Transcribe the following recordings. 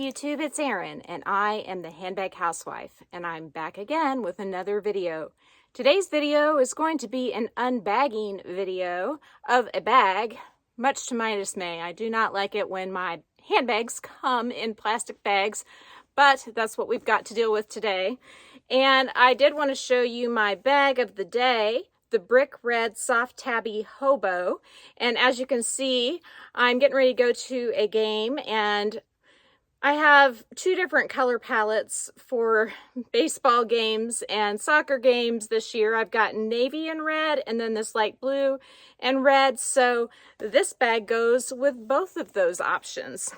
YouTube, it's Erin, and I am the Handbag Housewife, and I'm back again with another video. Today's video is going to be an unbagging video of a bag, much to my dismay. I do not like it when my handbags come in plastic bags, but that's what we've got to deal with today. And I did want to show you my bag of the day, the brick red Soft Tabby Hobo. And as you can see, I'm getting ready to go to a game, and I have two different color palettes for baseball games and soccer games this year. I've got navy and red, and then this light blue and red. So this bag goes with both of those options.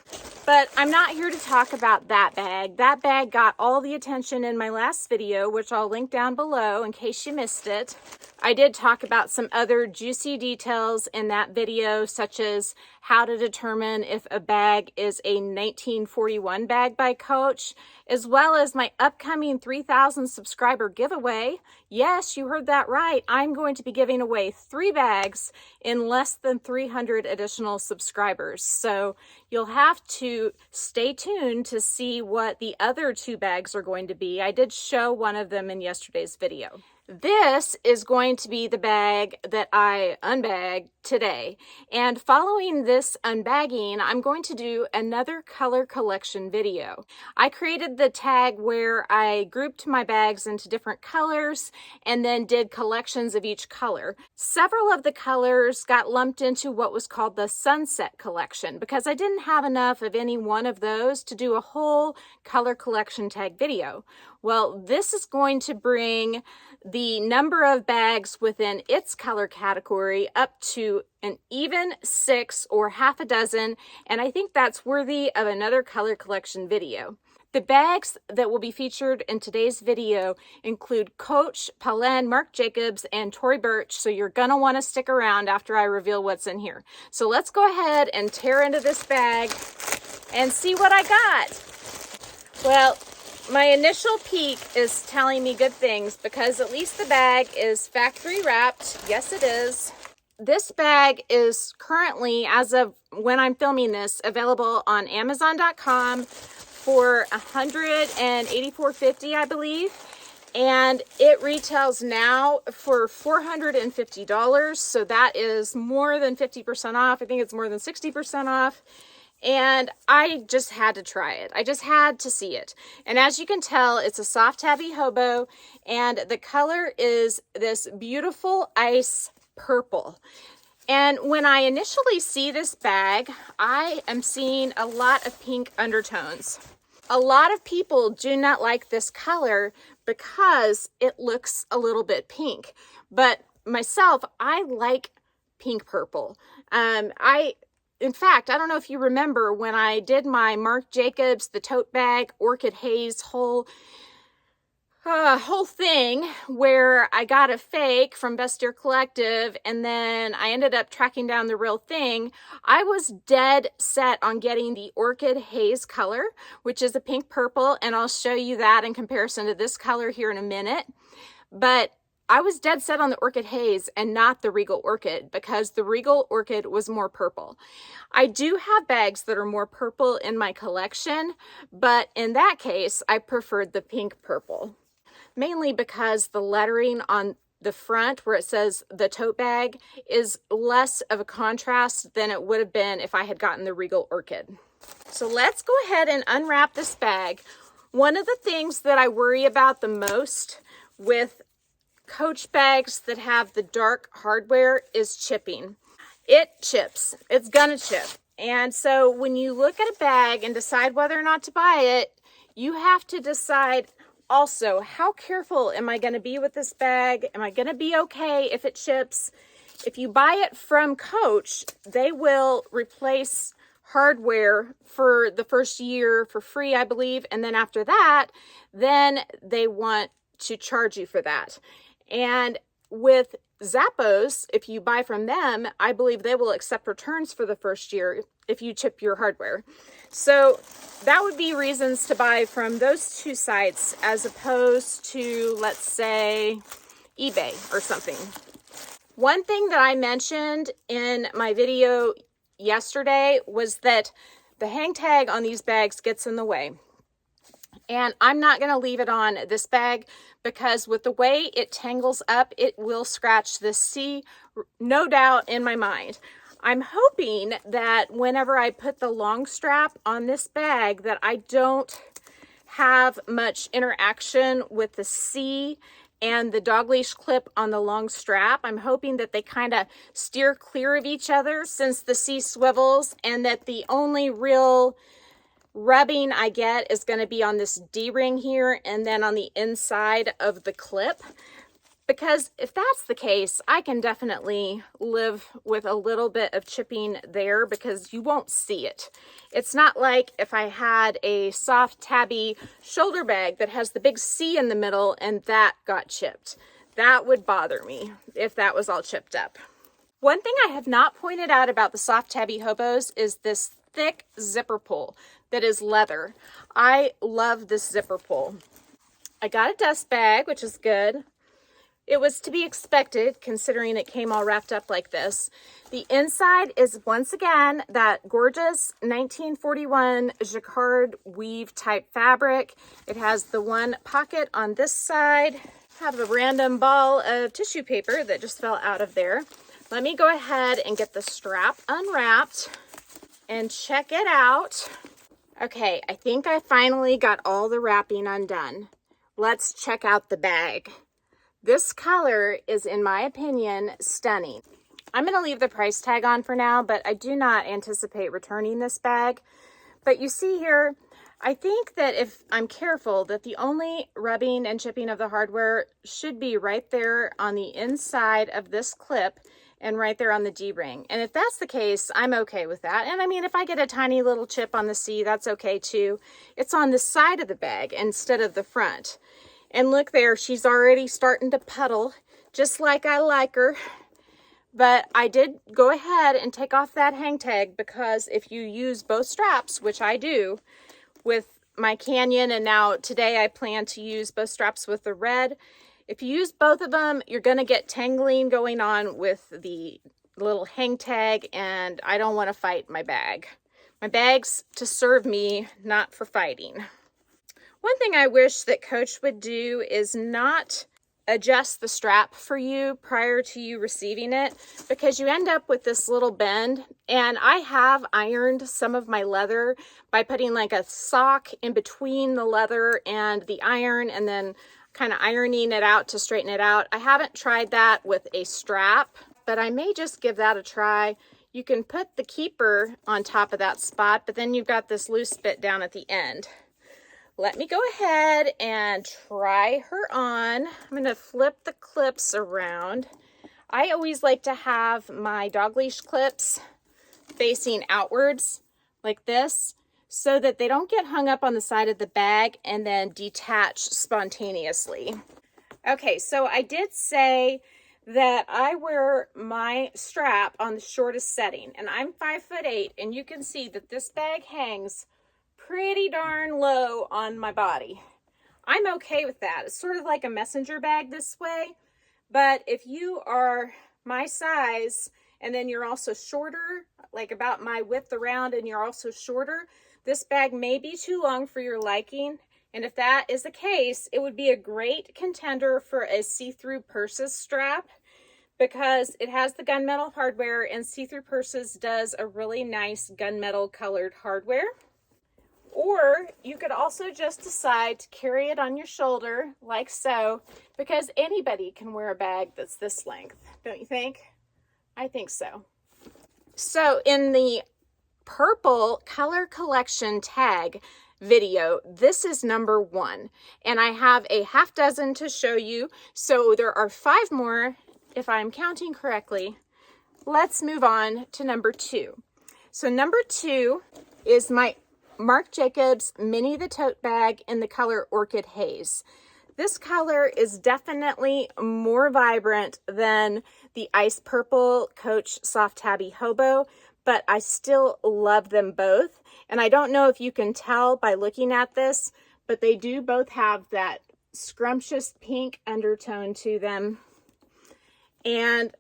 But I'm not here to talk about that bag. That bag got all the attention in my last video, which I'll link down below in case you missed it. I did talk about some other juicy details in that video, such as how to determine if a bag is a 1941 bag by Coach, as well as my upcoming 3,000 subscriber giveaway. Yes, you heard that right. I'm going to be giving away 3 bags in less than 300 additional subscribers. So you'll have to stay tuned to see what the other 2 bags are going to be. I did show one of them in yesterday's video. This is going to be the bag that I unbag today. And following this unbagging, I'm going to do another color collection video. I created the tag where I grouped my bags into different colors and then did collections of each color. Several of the colors got lumped into what was called the sunset collection because I didn't have enough of any one of those to do a whole color collection tag video. Well, this is going to bring the number of bags within its color category up to an even 6 or half a dozen, and I think that's worthy of another color collection video. The bags that will be featured in today's video include Coach, Pauline, Marc Jacobs, and Tory Burch, so you're gonna want to stick around after I reveal what's in here. So let's go ahead and tear into this bag and see what I got. Well, my initial peek is telling me good things because at least the bag is factory wrapped. Yes, it is. This bag is currently, as of when I'm filming this, available on Amazon.com for $184.50, I believe. And it retails now for $450. So that is more than 50% off. I think it's more than 60% off. And I just had to try it. I just had to see it. And as you can tell, it's a Soft Tabby Hobo, and the color is this beautiful ice purple. And when I initially see this bag, I am seeing a lot of pink undertones. A lot of people do not like this color because it looks a little bit pink. But myself, I like pink purple. In fact, I don't know if you remember when I did my Marc Jacobs, the tote bag, Orchid Haze whole thing where I got a fake from Vestiaire Collective and then I ended up tracking down the real thing. I was dead set on getting the Orchid Haze color, which is a pink purple, and I'll show you that in comparison to this color here in a minute. But I was dead set on the Orchid Haze and not the Regal Orchid because the Regal Orchid was more purple. I do have bags that are more purple in my collection, but in that case, I preferred the pink purple. Mainly because the lettering on the front where it says the tote bag is less of a contrast than it would have been if I had gotten the Regal Orchid. So let's go ahead and unwrap this bag. One of the things that I worry about the most with Coach bags that have the dark hardware is chipping. It chips. It's gonna chip. And so when you look at a bag and decide whether or not to buy it, you have to decide also, how careful am I gonna be with this bag? Am I gonna be okay if it chips? If you buy it from Coach, they will replace hardware for the first year for free, I believe. And then after that, then they want to charge you for that. And with Zappos, if you buy from them, I believe they will accept returns for the first year if you chip your hardware. So that would be reasons to buy from those 2 sites as opposed to, let's say, eBay or something. One thing that I mentioned in my video yesterday was that the hang tag on these bags gets in the way. And I'm not going to leave it on this bag because with the way it tangles up, it will scratch the C, no doubt in my mind. I'm hoping that whenever I put the long strap on this bag that I don't have much interaction with the C and the dog leash clip on the long strap. I'm hoping that they kind of steer clear of each other since the C swivels, and that the only real rubbing I get is going to be on this D-ring here and then on the inside of the clip. Because if that's the case, I can definitely live with a little bit of chipping there because you won't see it. It's not like if I had a soft tabby shoulder bag that has the big C in the middle and that got chipped. That would bother me if that was all chipped up. One thing I have not pointed out about the soft tabby hobos is this thick zipper pull that is leather. I love this zipper pull. I got a dust bag, which is good. It was to be expected considering it came all wrapped up like this. The inside is once again that gorgeous 1941 jacquard weave type fabric. It has the one pocket on this side. I have a random ball of tissue paper that just fell out of there. Let me go ahead and get the strap unwrapped and check it out. Okay, I think I finally got all the wrapping undone. Let's check out the bag. This color is, in my opinion, stunning. I'm going to leave the price tag on for now, but I do not anticipate returning this bag. But you see here, I think that if I'm careful, that the only rubbing and chipping of the hardware should be right there on the inside of this clip and right there on the D-ring. And if that's the case, I'm okay with that. And I mean, if I get a tiny little chip on the C, that's okay too. It's on the side of the bag instead of the front. And look there, she's already starting to puddle, just like I like her. But I did go ahead and take off that hang tag because if you use both straps, which I do with my Canyon, and now today I plan to use both straps with the red. If you use both of them, you're going to get tangling going on with the little hang tag, and I don't want to fight my bag. My bag's to serve me, not for fighting. One thing I wish that Coach would do is not adjust the strap for you prior to you receiving it, because you end up with this little bend. And I have ironed some of my leather by putting like a sock in between the leather and the iron and then kind of ironing it out to straighten it out. I haven't tried that with a strap, but I may just give that a try. You can put the keeper on top of that spot, but then you've got this loose bit down at the end. Let me go ahead and try her on. I'm going to flip the clips around. I always like to have my dog leash clips facing outwards like this so that they don't get hung up on the side of the bag and then detach spontaneously. Okay, so I did say that I wear my strap on the shortest setting, and I'm 5'8", and you can see that this bag hangs pretty darn low on my body. I'm okay with that. It's sort of like a messenger bag this way, but if you are my size and then you're also shorter, like about my width around, and you're also shorter, this bag may be too long for your liking. And if that is the case, it would be a great contender for a see-through purses strap because it has the gunmetal hardware, and See-Through Purses does a really nice gunmetal colored hardware. Or you could also just decide to carry it on your shoulder like so, because anybody can wear a bag that's this length, don't you think? I think so. So in the purple color collection tag video, this is number 1, and I have a half dozen to show you. So there are 5 more if I'm counting correctly. Let's move on to number 2. So number 2 is my Marc Jacobs Mini the Tote Bag in the color Orchid Haze. This color is definitely more vibrant than the ice purple Coach Soft Tabby Hobo, but I still love them both. And I don't know if you can tell by looking at this, but they do both have that scrumptious pink undertone to them. And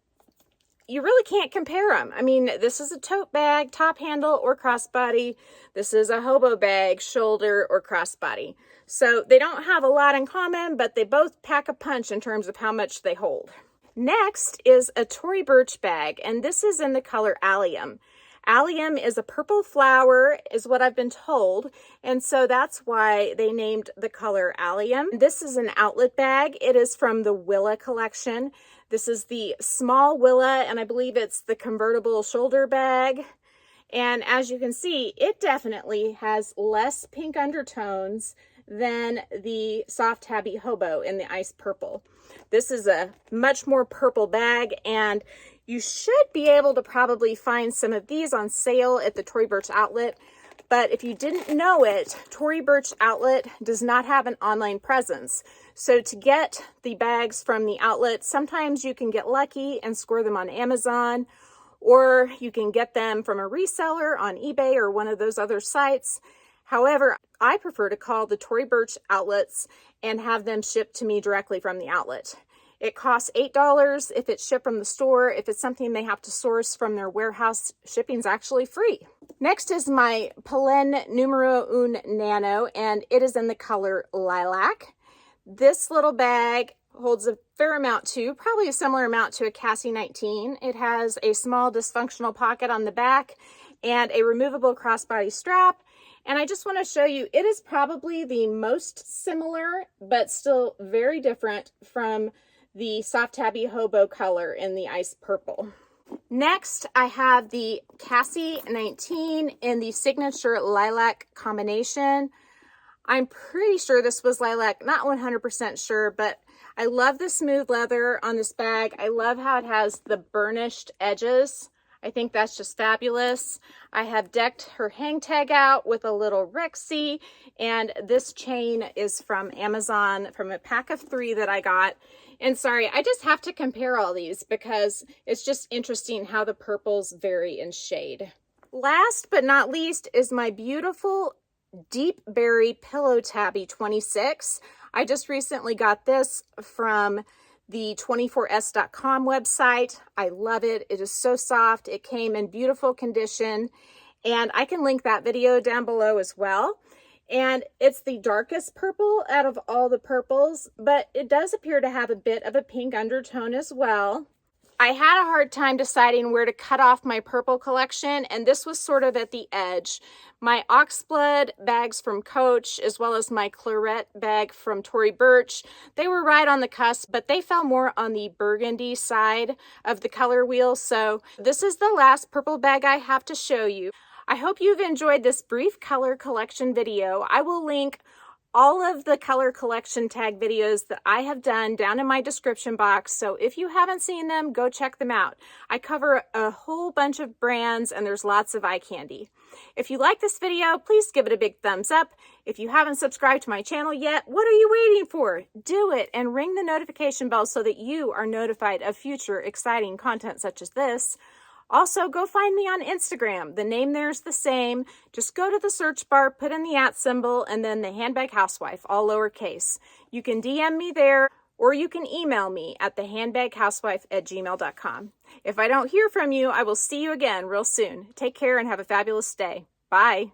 you really can't compare them. I mean, this is a tote bag, top handle or crossbody. This is a hobo bag, shoulder or crossbody. So they don't have a lot in common, but they both pack a punch in terms of how much they hold. Next is a Tory Burch bag, and this is in the color Allium. Allium is a purple flower, is what I've been told, and so that's why they named the color Allium. This is an outlet bag. It is from the Willa collection. This is the small Willa, and I believe it's the convertible shoulder bag. And as you can see, it definitely has less pink undertones than the Soft Tabby Hobo in the ice purple. This is a much more purple bag, and you should be able to probably find some of these on sale at the Tory Burch outlet. But if you didn't know it, Tory Burch outlet does not have an online presence. So to get the bags from the outlet, sometimes you can get lucky and score them on Amazon, or you can get them from a reseller on eBay or one of those other sites. However, I prefer to call the Tory Burch outlets and have them shipped to me directly from the outlet. It costs $8 if it's shipped from the store. If it's something they have to source from their warehouse, shipping's actually free. Next is my Pollen Numero Un Nano, and it is in the color Lilac. This little bag holds a fair amount too, probably a similar amount to a Cassie 19. It has a small dysfunctional pocket on the back and a removable crossbody strap. And I just want to show you, it is probably the most similar, but still very different from the Soft Tabby Hobo color in the ice purple. Next, I have the Cassie 19 in the signature lilac combination. I'm pretty sure this was lilac, not 100% sure, but I love the smooth leather on this bag. I love how it has the burnished edges. I think that's just fabulous. I have decked her hang tag out with a little Rexy, and this chain is from Amazon from a pack of 3 that I got. And sorry, I just have to compare all these because it's just interesting how the purples vary in shade. Last but not least is my beautiful Deep Berry Pillow Tabby 26. I just recently got this from the 24s.com website. I love it. It is so soft. It came in beautiful condition, and I can link that video down below as well. And it's the darkest purple out of all the purples, but it does appear to have a bit of a pink undertone as well. I had a hard time deciding where to cut off my purple collection, and this was sort of at the edge. My Oxblood bags from Coach, as well as my Claret bag from Tory Burch, they were right on the cusp, but they fell more on the burgundy side of the color wheel. So this is the last purple bag I have to show you. I hope you've enjoyed this brief color collection video. I will link all of the color collection tag videos that I have done down in my description box. So if you haven't seen them, go check them out. I cover a whole bunch of brands, and there's lots of eye candy. If you like this video, please give it a big thumbs up. If you haven't subscribed to my channel yet, what are you waiting for? Do it and ring the notification bell so that you are notified of future exciting content such as this. Also, go find me on Instagram. The name there is the same. Just go to the search bar, put in the @ symbol, and then the Handbag Housewife, all lowercase. You can DM me there, or you can email me at thehandbaghousewife@gmail.com. If I don't hear from you, I will see you again real soon. Take care and have a fabulous day. Bye.